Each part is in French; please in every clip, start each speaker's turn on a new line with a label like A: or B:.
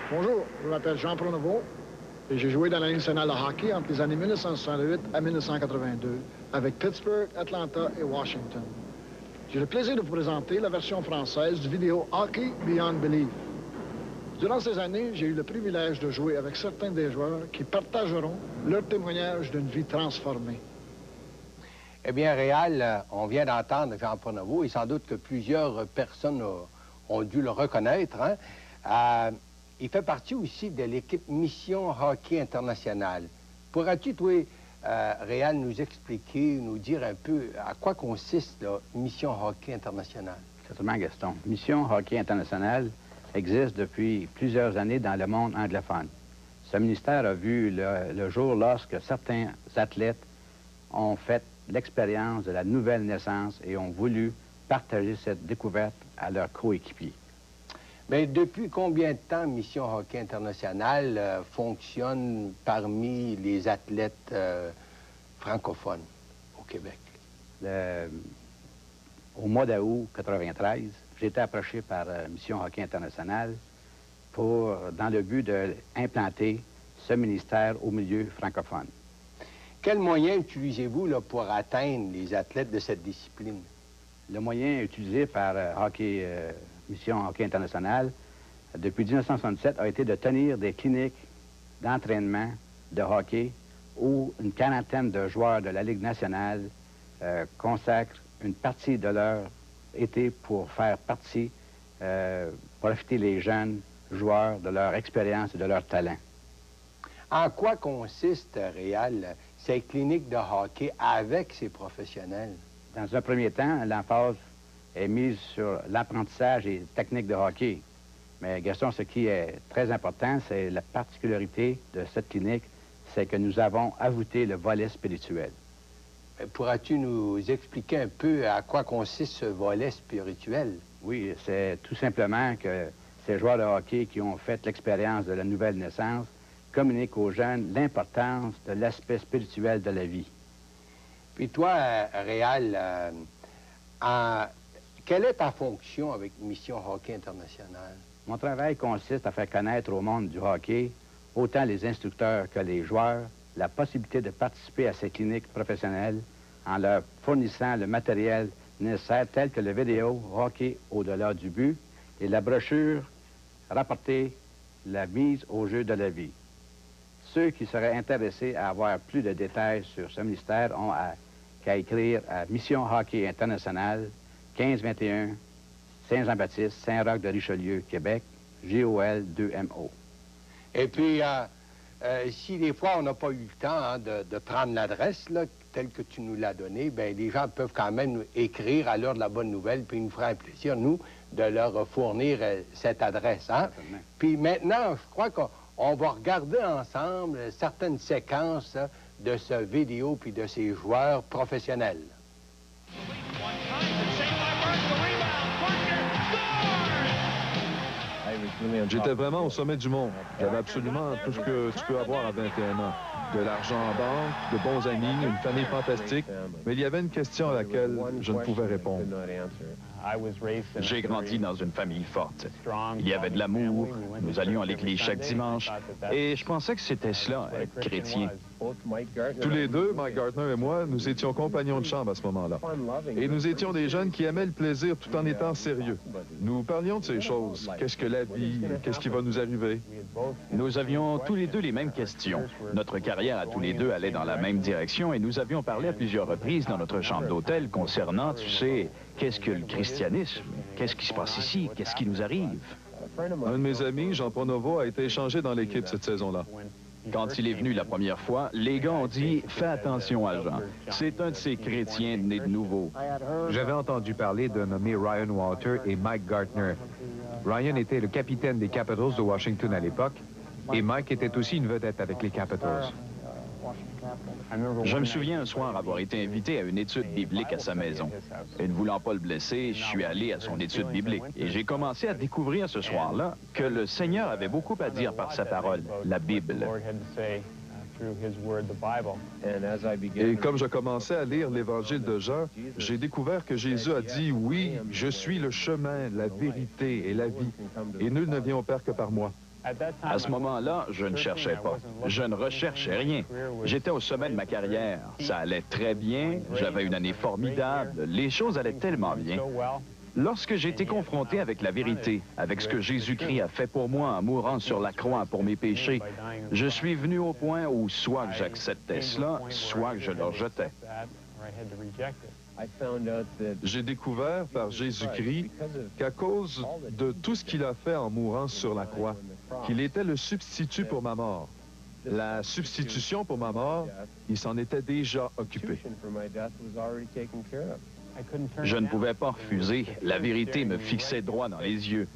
A: Bonjour, je m'appelle Jean Pronovo et j'ai joué dans la Ligue nationale de hockey entre les années 1968 à 1982 avec Pittsburgh, Atlanta et Washington. J'ai le plaisir de vous présenter la version française du vidéo Hockey Beyond Belief. Durant ces années, j'ai eu le privilège de jouer avec certains des joueurs qui partageront leur témoignage d'une vie transformée.
B: Eh bien, Réal, on vient d'entendre Jean Pronovo et sans doute que plusieurs personnes ont dû le reconnaître. Hein? Il fait partie aussi de l'équipe Mission Hockey International. Pourras-tu, toi, Réal, nous expliquer, nous dire un peu à quoi consiste la Mission Hockey International?
C: Certainement, Gaston. Mission Hockey International existe depuis plusieurs années dans le monde anglophone. Ce ministère a vu le jour lorsque certains athlètes ont fait l'expérience de la nouvelle naissance et ont voulu partager cette découverte à leurs coéquipiers.
B: Mais depuis combien de temps Mission Hockey International fonctionne parmi les athlètes francophones au Québec?
C: Au mois d'août 1993, j'ai été approché par Mission Hockey International dans le but d'implanter ce ministère au milieu francophone.
B: Quels moyens utilisez-vous pour atteindre les athlètes de cette discipline?
C: Le moyen utilisé par Mission Hockey International depuis 1967 a été de tenir des cliniques d'entraînement de hockey où une quarantaine de joueurs de la Ligue nationale consacrent une partie de leur été pour faire profiter les jeunes joueurs de leur expérience et de leur talent.
B: En quoi consiste, Réal, ces cliniques de hockey avec ces professionnels?
C: Dans un premier temps, l'emphase est mise sur l'apprentissage et les techniques de hockey. Mais Gaston, ce qui est très important, c'est la particularité de cette clinique, c'est que nous avons ajouté le volet spirituel.
B: Pourras-tu nous expliquer un peu à quoi consiste ce volet spirituel?
C: Oui, c'est tout simplement que ces joueurs de hockey qui ont fait l'expérience de la nouvelle naissance communiquent aux jeunes l'importance de l'aspect spirituel de la vie.
B: Puis toi, Réal, quelle est ta fonction avec Mission Hockey International?
C: Mon travail consiste à faire connaître au monde du hockey, autant les instructeurs que les joueurs, la possibilité de participer à ces cliniques professionnelles en leur fournissant le matériel nécessaire tel que le vidéo Hockey au-delà du but et la brochure Rapporter la mise au jeu de la vie. Ceux qui seraient intéressés à avoir plus de détails sur ce ministère ont qu'à écrire à Mission Hockey International, 1521 Saint-Jean-Baptiste, Saint-Roch-de-Richelieu, Québec, GOL 2MO.
B: Et puis, si des fois on n'a pas eu le temps de prendre l'adresse telle que tu nous l'as donnée, bien, les gens peuvent quand même nous écrire à l'heure de la bonne nouvelle, puis il nous fera un plaisir, nous, de leur fournir cette adresse. Hein? Puis maintenant, je crois qu'on va regarder ensemble certaines séquences de ce vidéo puis de ces joueurs professionnels.
D: J'étais vraiment au sommet du monde. J'avais absolument tout ce que tu peux avoir à 21 ans. De l'argent en banque, de bons amis, une famille fantastique. Mais il y avait une question à laquelle je ne pouvais répondre.
E: J'ai grandi dans une famille forte. Il y avait de l'amour, nous allions à l'église chaque dimanche, et je pensais que c'était cela, être chrétien.
D: Tous les deux, Mike Gartner et moi, nous étions compagnons de chambre à ce moment-là. Et nous étions des jeunes qui aimaient le plaisir tout en étant sérieux. Nous parlions de ces choses. Qu'est-ce que la vie? Qu'est-ce qui va nous arriver?
E: Nous avions tous les deux les mêmes questions. Notre carrière à tous les deux allait dans la même direction et nous avions parlé à plusieurs reprises dans notre chambre d'hôtel concernant, tu sais, qu'est-ce que le christianisme? Qu'est-ce qui se passe ici? Qu'est-ce qui nous arrive?
D: Un de mes amis, Jean Pronovo, a été échangé dans l'équipe cette saison-là.
E: Quand il est venu la première fois, les gars ont dit « Fais attention à Jean. C'est un de ces chrétiens nés de nouveau. »
F: J'avais entendu parler d'un nommé Ryan Walter et Mike Gartner. Ryan était le capitaine des Capitals de Washington à l'époque, et Mike était aussi une vedette avec les Capitals.
E: Je me souviens un soir avoir été invité à une étude biblique à sa maison. Et ne voulant pas le blesser, je suis allé à son étude biblique. Et j'ai commencé à découvrir ce soir-là que le Seigneur avait beaucoup à dire par sa parole, la Bible.
D: Et comme je commençais à lire l'Évangile de Jean, j'ai découvert que Jésus a dit « Oui, je suis le chemin, la vérité et la vie, et nul ne vient au Père que par moi. »
E: À ce moment-là, je ne cherchais pas. Je ne recherchais rien. J'étais au sommet de ma carrière. Ça allait très bien. J'avais une année formidable. Les choses allaient tellement bien. Lorsque j'ai été confronté avec la vérité, avec ce que Jésus-Christ a fait pour moi en mourant sur la croix pour mes péchés, je suis venu au point où soit que j'acceptais cela, soit que je le rejetais.
D: J'ai découvert par Jésus-Christ qu'à cause de tout ce qu'il a fait en mourant sur la croix, qu'il était le substitut pour ma mort. La substitution pour ma mort, il s'en était déjà occupé.
E: Je ne pouvais pas refuser. La vérité me fixait droit dans les yeux.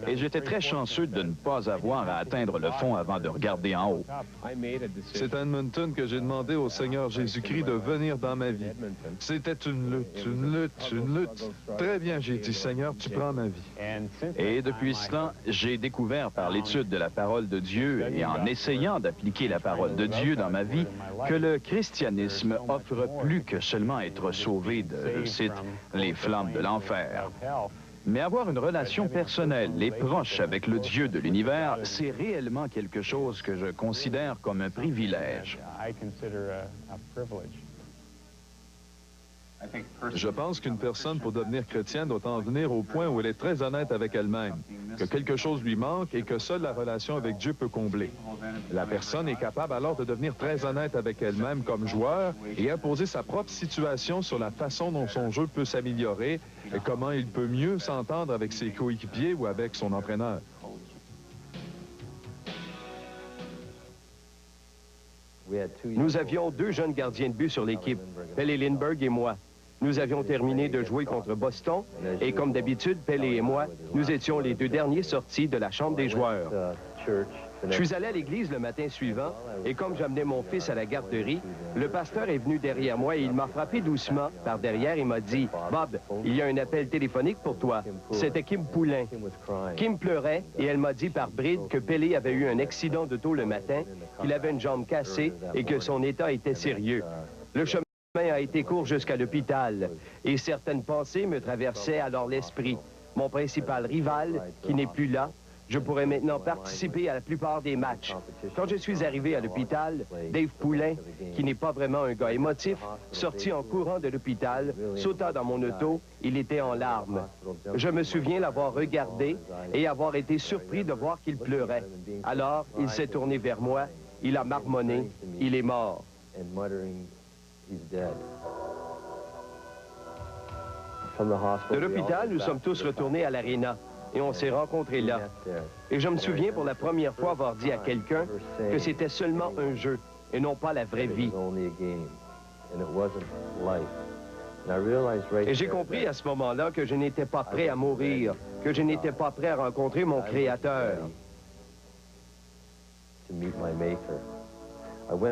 E: Et j'étais très chanceux de ne pas avoir à atteindre le fond avant de regarder en haut.
D: C'est à Edmonton que j'ai demandé au Seigneur Jésus-Christ de venir dans ma vie. C'était une lutte. Très bien, j'ai dit, Seigneur, tu prends ma vie.
E: Et depuis ce temps, j'ai découvert par l'étude de la parole de Dieu et en essayant d'appliquer la parole de Dieu dans ma vie que le christianisme offre plus que seulement être sauvé de, je cite, les flammes de l'enfer. Mais avoir une relation personnelle et proche avec le Dieu de l'univers, c'est réellement quelque chose que je considère comme un privilège.
D: Je pense qu'une personne, pour devenir chrétienne, doit en venir au point où elle est très honnête avec elle-même, que quelque chose lui manque et que seule la relation avec Dieu peut combler. La personne est capable alors de devenir très honnête avec elle-même comme joueur et imposer sa propre situation sur la façon dont son jeu peut s'améliorer et comment il peut mieux s'entendre avec ses coéquipiers ou avec son entraîneur.
G: Nous avions 2 jeunes gardiens de but sur l'équipe, Pelle Lindbergh et moi. Nous avions terminé de jouer contre Boston et comme d'habitude, Pelle et moi, nous étions les 2 derniers sortis de la chambre des joueurs. Je suis allé à l'église le matin suivant et comme j'amenais mon fils à la garderie, le pasteur est venu derrière moi et il m'a frappé doucement par derrière et m'a dit « Bob, il y a un appel téléphonique pour toi. » C'était Kim Poulin. Kim pleurait et elle m'a dit par bride que Pelle avait eu un accident d'auto le matin, qu'il avait une jambe cassée et que son état était sérieux. Le chemin a été court jusqu'à l'hôpital et certaines pensées me traversaient alors l'esprit. Mon principal rival, qui n'est plus là, je pourrais maintenant participer à la plupart des matchs. Quand je suis arrivé à l'hôpital, Dave Poulin, qui n'est pas vraiment un gars émotif, sortit en courant de l'hôpital, sauta dans mon auto, il était en larmes. Je me souviens l'avoir regardé et avoir été surpris de voir qu'il pleurait. Alors, il s'est tourné vers moi, il a marmonné, il est mort. De l'hôpital, nous sommes tous retournés à l'aréna. Et on s'est rencontrés là. Et je me souviens pour la première fois avoir dit à quelqu'un que c'était seulement un jeu et non pas la vraie vie. Et j'ai compris à ce moment-là que je n'étais pas prêt à mourir, que je n'étais pas prêt à rencontrer mon Créateur.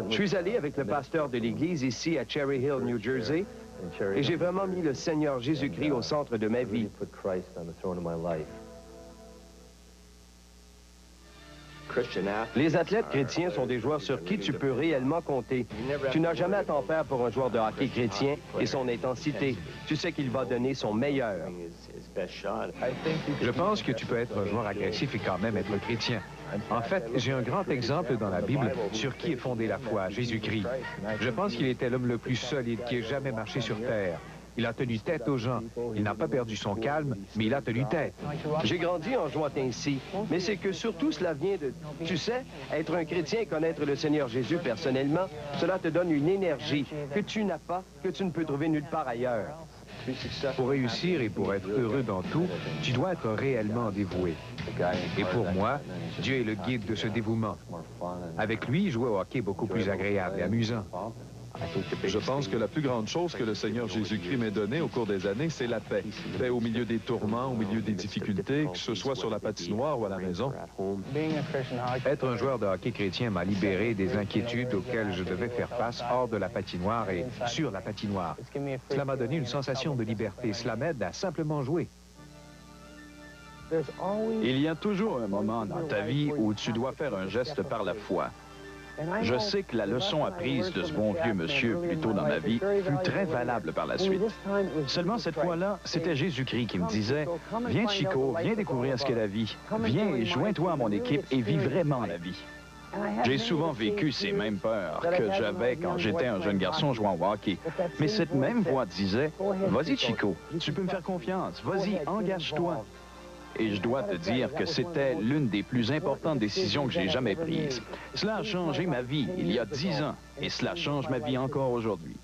G: Je suis allé avec le pasteur de l'église ici à Cherry Hill, New Jersey, et j'ai vraiment mis le Seigneur Jésus-Christ au centre de ma vie. Les athlètes chrétiens sont des joueurs sur qui tu peux réellement compter. Tu n'as jamais à t'en faire pour un joueur de hockey chrétien et son intensité. Tu sais qu'il va donner son meilleur.
F: Je pense que tu peux être un joueur agressif et quand même être chrétien. En fait, j'ai un grand exemple dans la Bible sur qui est fondée la foi, Jésus-Christ. Je pense qu'il était l'homme le plus solide qui ait jamais marché sur terre. Il a tenu tête aux gens. Il n'a pas perdu son calme, mais il a tenu tête.
G: J'ai grandi en jouant ainsi, mais c'est que surtout cela vient de... Tu sais, être un chrétien et connaître le Seigneur Jésus personnellement, cela te donne une énergie que tu n'as pas, que tu ne peux trouver nulle part ailleurs.
F: Pour réussir et pour être heureux dans tout, tu dois être réellement dévoué. Et pour moi, Dieu est le guide de ce dévouement. Avec lui, jouer au hockey est beaucoup plus agréable et amusant.
D: Je pense que la plus grande chose que le Seigneur Jésus-Christ m'ait donnée au cours des années, c'est la paix. Paix au milieu des tourments, au milieu des difficultés, que ce soit sur la patinoire ou à la maison.
F: Être un joueur de hockey chrétien m'a libéré des inquiétudes auxquelles je devais faire face hors de la patinoire et sur la patinoire. Cela m'a donné une sensation de liberté. Cela m'aide à simplement jouer.
E: Il y a toujours un moment dans ta vie où tu dois faire un geste par la foi. Je sais que la leçon apprise de ce bon vieux monsieur plus tôt dans ma vie fut très valable par la suite. Seulement cette fois-là, c'était Jésus-Christ qui me disait « Viens Chico, viens découvrir ce qu'est la vie. Viens et joins-toi à mon équipe et vis vraiment la vie. » J'ai souvent vécu ces mêmes peurs que j'avais quand j'étais un jeune garçon jouant au hockey. Mais cette même voix disait « Vas-y Chico, tu peux me faire confiance, vas-y, engage-toi. » Et je dois te dire que c'était l'une des plus importantes décisions que j'ai jamais prises. Cela a changé ma vie il y a 10 ans et cela change ma vie encore aujourd'hui.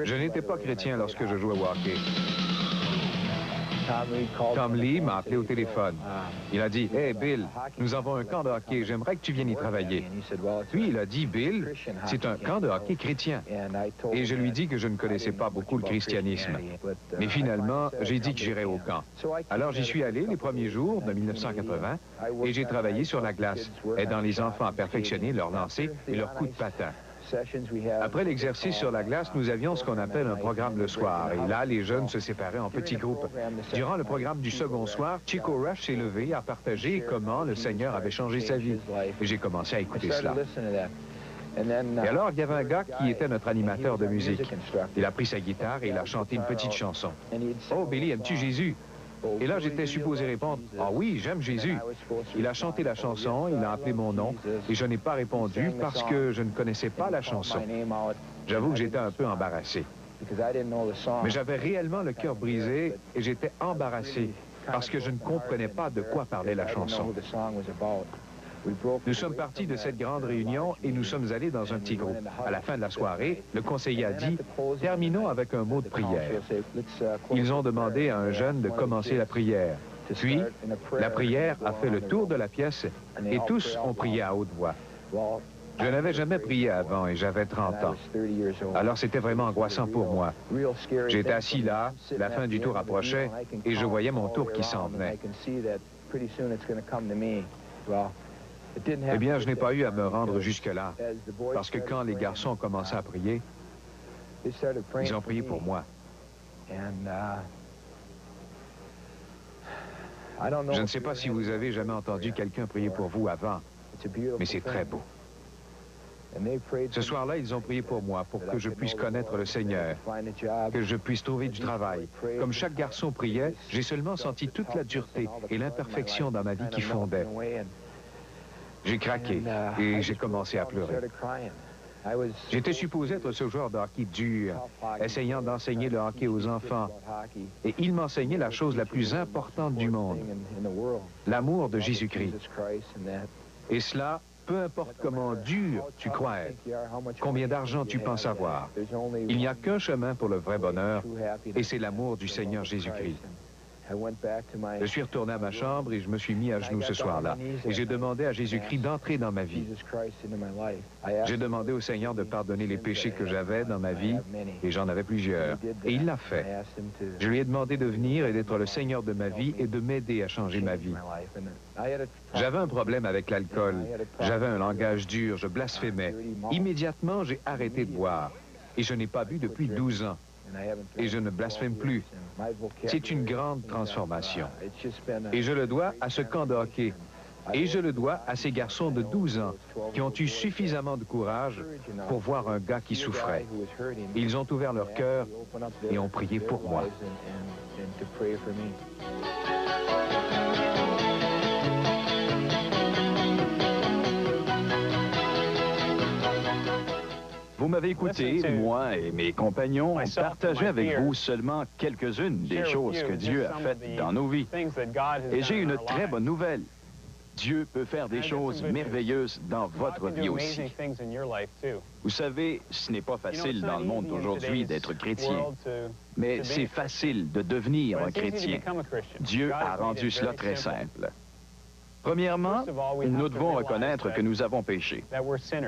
F: Je n'étais pas chrétien lorsque je jouais au hockey. Tom Lee m'a appelé au téléphone. Il a dit « Hey Bill, nous avons un camp de hockey, j'aimerais que tu viennes y travailler. » Puis il a dit « Bill, c'est un camp de hockey chrétien. » Et je lui dis que je ne connaissais pas beaucoup le christianisme. Mais finalement, j'ai dit que j'irais au camp. Alors j'y suis allé les premiers jours de 1980 et j'ai travaillé sur la glace, aidant les enfants à perfectionner leur lancer et leur coup de patin. Après l'exercice sur la glace, nous avions ce qu'on appelle un programme le soir. Et là, les jeunes se séparaient en petits groupes. Durant le programme du second soir, Chico Rush s'est levé à partager comment le Seigneur avait changé sa vie. Et j'ai commencé à écouter cela. Et alors, il y avait un gars qui était notre animateur de musique. Il a pris sa guitare et il a chanté une petite chanson. « Oh, Billy, aimes-tu Jésus? » Et là, j'étais supposé répondre « Ah oui, j'aime Jésus. » Il a chanté la chanson, il a appelé mon nom, et je n'ai pas répondu parce que je ne connaissais pas la chanson. J'avoue que j'étais un peu embarrassé. Mais j'avais réellement le cœur brisé et j'étais embarrassé parce que je ne comprenais pas de quoi parlait la chanson. Nous sommes partis de cette grande réunion et nous sommes allés dans un petit groupe. À la fin de la soirée, le conseiller a dit « Terminons avec un mot de prière ». Ils ont demandé à un jeune de commencer la prière. Puis, la prière a fait le tour de la pièce et tous ont prié à haute voix. Je n'avais jamais prié avant et j'avais 30 ans. Alors c'était vraiment angoissant pour moi. J'étais assis là, la fin du tour approchait et je voyais mon tour qui s'en venait. Eh bien, je n'ai pas eu à me rendre jusque-là, parce que quand les garçons ont commencé à prier, ils ont prié pour moi. Je ne sais pas si vous avez jamais entendu quelqu'un prier pour vous avant, mais c'est très beau. Ce soir-là, ils ont prié pour moi, pour que je puisse connaître le Seigneur, que je puisse trouver du travail. Comme chaque garçon priait, j'ai seulement senti toute la dureté et l'imperfection dans ma vie qui fondait. J'ai craqué et j'ai commencé à pleurer. J'étais supposé être ce joueur de hockey dur, essayant d'enseigner le hockey aux enfants. Et il m'enseignait la chose la plus importante du monde, l'amour de Jésus-Christ. Et cela, peu importe comment dur tu crois être, combien d'argent tu penses avoir, il n'y a qu'un chemin pour le vrai bonheur, et c'est l'amour du Seigneur Jésus-Christ. Je suis retourné à ma chambre et je me suis mis à genoux ce soir-là. Et j'ai demandé à Jésus-Christ d'entrer dans ma vie. J'ai demandé au Seigneur de pardonner les péchés que j'avais dans ma vie, et j'en avais plusieurs. Et il l'a fait. Je lui ai demandé de venir et d'être le Seigneur de ma vie et de m'aider à changer ma vie. J'avais un problème avec l'alcool. J'avais un langage dur, je blasphémais. Immédiatement, j'ai arrêté de boire. Et je n'ai pas bu depuis 12 ans. Et je ne blasphème plus. C'est une grande transformation. Et je le dois à ce camp de hockey. Et je le dois à ces garçons de 12 ans qui ont eu suffisamment de courage pour voir un gars qui souffrait. Ils ont ouvert leur cœur et ont prié pour moi.
E: Vous m'avez écouté, moi et mes compagnons, partager avec vous seulement quelques-unes des choses que Dieu a faites dans nos vies. Et j'ai une très bonne nouvelle. Dieu peut faire des choses merveilleuses dans votre vie aussi. Vous savez, ce n'est pas facile dans le monde d'aujourd'hui d'être chrétien, mais c'est facile de devenir un chrétien. Dieu a rendu cela très simple. Premièrement, nous devons reconnaître que nous avons péché.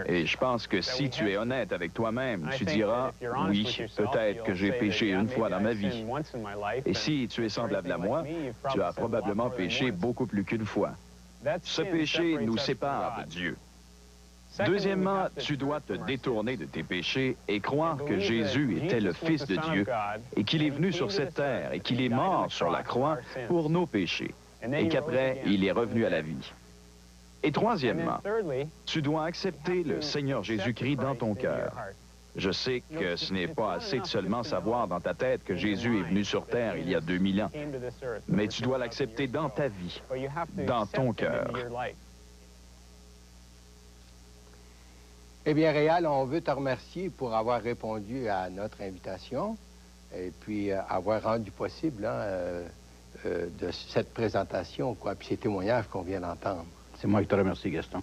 E: Et je pense que si tu es honnête avec toi-même, tu diras, oui, peut-être que j'ai péché une fois dans ma vie. Et si tu es semblable à moi, tu as probablement péché beaucoup plus qu'une fois. Ce péché nous sépare de Dieu. Deuxièmement, tu dois te détourner de tes péchés et croire que Jésus était le Fils de Dieu et qu'il est venu sur cette terre et qu'il est mort sur la croix pour nos péchés et qu'après, il est revenu à la vie. Et troisièmement, tu dois accepter le Seigneur Jésus-Christ dans ton cœur. Je sais que ce n'est pas assez de seulement savoir dans ta tête que Jésus est venu sur terre il y a 2000 ans, mais tu dois l'accepter dans ta vie, dans ton cœur.
B: Eh bien, Réal, on veut te remercier pour avoir répondu à notre invitation et puis avoir rendu possible de cette présentation, quoi, puis ces témoignages qu'on vient d'entendre.
C: C'est moi qui te remercie, Gaston.